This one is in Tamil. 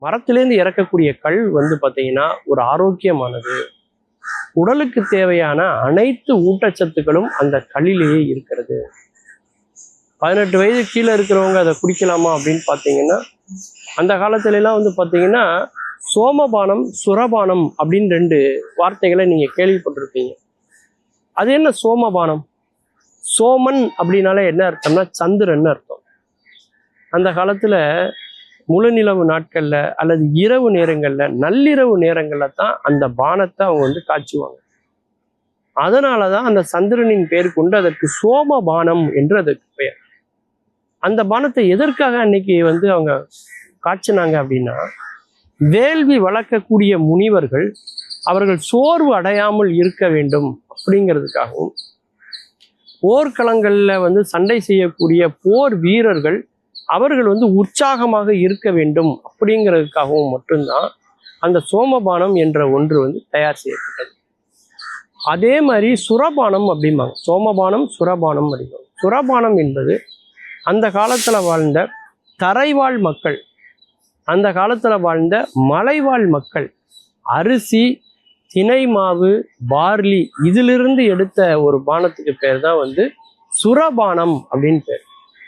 மரத்திலேருந்து இறக்கக்கூடிய கல் வந்து பார்த்தீங்கன்னா ஒரு ஆரோக்கியமானது. உடலுக்கு தேவையான அனைத்து ஊட்டச்சத்துக்களும் அந்த கல்லிலேயே இருக்கிறது. 18 வயது கீழே இருக்கிறவங்க அதை குடிக்கலாமா அப்படின்னு பார்த்தீங்கன்னா, அந்த காலத்துலலாம் வந்து பார்த்தீங்கன்னா சோமபானம் சுரபானம் அப்படின்னு 2 வார்த்தைகளை நீங்க கேள்விப்பட்டிருப்பீங்க. அது என்ன சோமபானம்? சோமன் அப்படின்னாலே என்ன அர்த்தம்னா சந்திரன் அர்த்தம். அந்த காலத்துல முழுநிலவு நாட்கள்ல அல்லது இரவு நேரங்கள்ல நள்ளிரவு நேரங்கள்ல தான் அந்த பானத்தை அவங்க வந்து காய்ச்சுவாங்க. அதனாலதான் அந்த சந்திரனின் பெயர் கொண்டு அதற்கு சோமபானம் என்று அதற்கு பெயர். அந்த பானத்தை எதற்காக அன்னைக்கு வந்து அவங்க காய்ச்சினாங்க அப்படின்னா, வேள்வி வளர்க்கக்கூடிய முனிவர்கள் அவர்கள் சோர்வு அடையாமல் இருக்க வேண்டும் அப்படிங்கிறதுக்காகவும், போர்க்களங்கள்ல வந்து சண்டை செய்யக்கூடிய போர் வீரர்கள் அவர்கள் வந்து உற்சாகமாக இருக்க வேண்டும் அப்படிங்கிறதுக்காகவும் மட்டும்தான் அந்த சோமபானம் என்ற ஒன்று வந்து தயார் செய்யப்பட்டது. அதே மாதிரி சுரபானம் அப்படிம்பாங்க. சோமபானம் சுரபானம் அப்படிம்பாங்க. சுரபானம் என்பது அந்த காலத்துல வாழ்ந்த தரைவாழ் மக்கள், அந்த காலத்துல வாழ்ந்த மலைவாழ் மக்கள் அரிசி, தினை மாவு, பார்லி இதிலிருந்து எடுத்த ஒரு பானத்துக்கு பேர் தான் வந்து சுரபானம் அப்படின்னு பேர்.